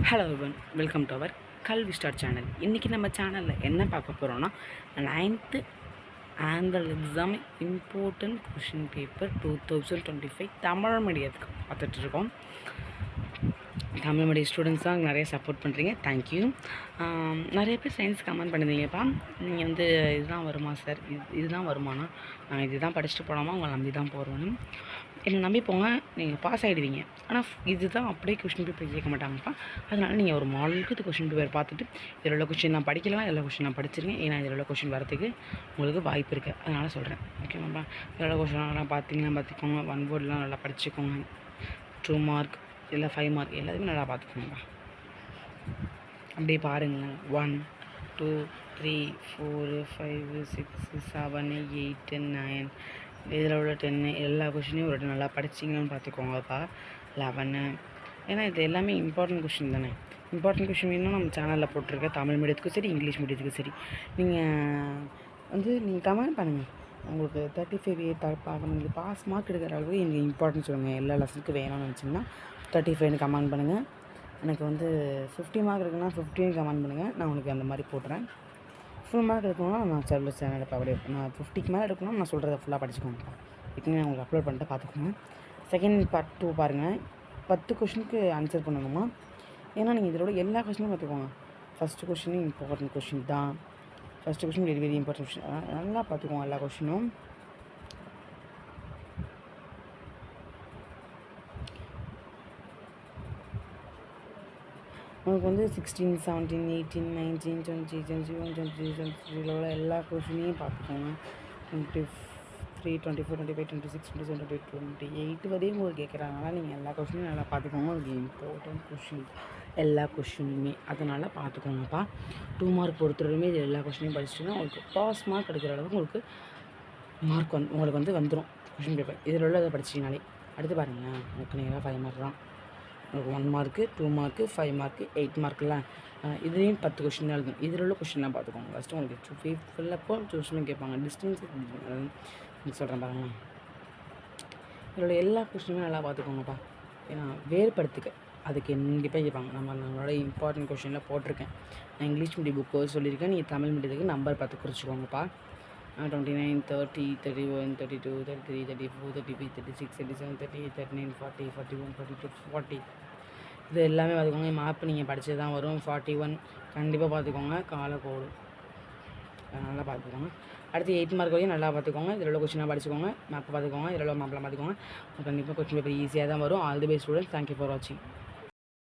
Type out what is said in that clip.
Hello எவன், welcome to our கல்வி star channel. இன்றைக்கி நம்ம சேனலில் என்ன பார்க்க போகிறோன்னா 9th annual exam important question paper 2025 Tamil மீடியத்துக்கு பார்த்துட்ருக்கோம். தமிழ் மீடியம் ஸ்டூடெண்ட்ஸ் தான் நிறைய சப்போர்ட் பண்ணுறீங்க, தேங்க்யூ. நிறைய பேர் சயின்ஸ் கமெண்ட் பண்ணுறீங்கப்பா. நீங்கள் வந்து இதுதான் வருமா சார், இதுதான் வருமானா, நான் இது தான் படிச்சுட்டு போடாமல் உங்களை நம்பி தான் போகிறோன்னு என்னை நம்பி போங்க, நீங்கள் பாஸ் ஆகிடுவீங்க. ஆனால் இதுதான் அப்படியே கொஷின் பேப்பர் கேட்க மாட்டாங்கப்பா. அதனால் நீங்கள் ஒரு மாடலுக்கு இது கொஷின் பேப்பர் பார்த்துட்டு இதில் உள்ள கொஷின் நான் படிக்கலாம், இதில் கொஷின் நான் படிச்சிருக்கேன், ஏன்னா இதில் உள்ள கொஷின் வரதுக்கு உங்களுக்கு வாய்ப்பு இருக்குது. அதனால் சொல்கிறேன், ஓகேவாப்பா. இதில் உள்ள கொஷின்லாம் பார்த்திங்கன்னா ஒன் வேர்ட்லாம் நல்லா படிச்சுக்கோங்க. 2 மார்க் இல்லை 5 மார்க் எல்லாத்தையுமே நல்லா பார்த்துக்கோங்கப்பா. அப்படியே பாருங்களேன். 1 2 3 4 5 6 7 8 9 இதில் உள்ள 10 எல்லா கொஷினையும் ஒரு நல்லா படிச்சிங்கன்னு பார்த்துக்கோங்கப்பா. 11 ஏன்னா இது எல்லாமே இம்பார்ட்டன்ட் கொஷின் தானே. இம்பார்ட்டன்ட் கொஷின் வேணும்னா நம்ம சேனலில் போட்டிருக்கேன். தமிழ் மீடியத்துக்கும் சரி, இங்கிலீஷ் மீடியத்துக்கும் சரி. நீங்கள் கமெண்ட் பண்ணுங்கள். உங்களுக்கு 35 பார்க்கணும், நீங்கள் பாஸ் மார்க் எடுக்கிற அளவுக்கு எனக்கு இம்பார்ட்டன்ஸ் சொல்லுங்கள். எல்லா லெசனுக்கும் வேணும்னு நினச்சிங்கன்னா 35 கமெண்ட் பண்ணுங்கள். எனக்கு வந்து 50 மார்க் இருக்குன்னா 50 கமெண்ட் பண்ணுங்கள். நான் உங்களுக்கு அந்த மாதிரி போட்டுறேன். ஃபுல் மார்க் எடுக்கணும்னா நான் சேனலில் அப்படியே நான் 50க்கு மேலே எடுக்கணும். நான் சொல்கிறத ஃபுல்லாக படிச்சுக்கோங்க. இதுக்கு நான் உங்களுக்கு அப்லோட் பண்ணிட்டு பார்த்துக்கோங்க. செகண்ட் பார்ட் 2 பாருங்கள். 10 கொஷினுக்கு ஆன்சர் பண்ணணுமா. ஏன்னா நீங்கள் இதோட எல்லா கொஷினும் பார்த்துக்கோங்க. ஃபஸ்ட்டு கொஷினும் இம்பார்ட்டன்ட் கொஷின் தான். First question very very important question. நல்லா பார்த்துக்கோங்க எல்லா கொஷினும். உங்களுக்கு வந்து 16 17 18 19 20 21 22 23 எல்லா கொஷினையும் பார்த்துக்கோங்க. 23 24 25 26 27 28 வரையும் உங்களுக்கு கேட்குறாங்க. நீங்கள் எல்லா கொஷினையும் நல்லா பார்த்துக்கோங்க. உங்களுக்கு இம்பார்ட்டன்ட் கொஷின் எல்லா கொஷினுமே, அதனால் பார்த்துக்கோங்கப்பா. 2 மார்க் பொறுத்தவரையுமே இது எல்லா கொஷினையும் படிச்சிட்டிங்கன்னா உங்களுக்கு பாஸ் மார்க் எடுக்கிற அளவுக்கு உங்களுக்கு மார்க் உங்களுக்கு வந்து வந்துடும் கொஷின் பேப்பர். இதில் உள்ள அதை படிச்சிங்கனாலே. அடுத்து பாருங்களேன், உங்களுக்கு நீங்கள் 5 மார்க் தான். உங்களுக்கு 1 மார்க்கு 2 மார்க்கு 5 மார்க்கு 8 மார்க்கெலாம் இதுலேயும் 10 கொஷின் தான் எழுதணும். இதில் உள்ள கொஷின்லாம் பார்த்துக்கோங்க. ஃபஸ்ட்டு உங்களுக்கு ஃபுல்லப்போ கொஷினும் கேட்பாங்க. டிஸ்டன்ஸ் சொல்கிறேன் பாருங்களேன். இதோட எல்லா கொஷினுமே நல்லா பார்த்துக்கோங்கப்பா. ஏன்னா வேறுபடுத்துக்க அதுக்கு கண்டிப்பாக கேட்பாங்க. நம்மளோட இம்பார்ட்டன்ட் கொஷினில் போட்டிருக்கேன். நான் இங்கிலீஷ் மீடியம் புக்கு சொல்லியிருக்கேன். நீங்கள் தமிழ் மீடியத்துக்கு நம்பர் பார்த்து குறிச்சிக்கோங்கப்பா. 29 30 31 32 33 34 35 36 37 38 39 40 41 42 40 இது எல்லாமே பார்த்துக்கோங்க. மேப் நீங்கள் படித்து தான் வரும். 41 கண்டிப்பாக பார்த்துக்கோங்க. காலக்கோடு நல்லா பார்த்துக்கோங்க. அடுத்து 8 மார்க் வரையும் நல்லா பார்த்துக்கோங்க. இதில் உள்ள கொஸ்டினாக படிச்சுக்கோங்க. மேப்பை பார்த்துக்கோங்க. இதில் உள்ள மேப்லாம் பார்த்துக்கோங்க. கண்டிப்பாக கொஸ்டின் பேப்பர் ஈஸியாக தான் வரும். All the best students. Thank you for வாட்சிங்.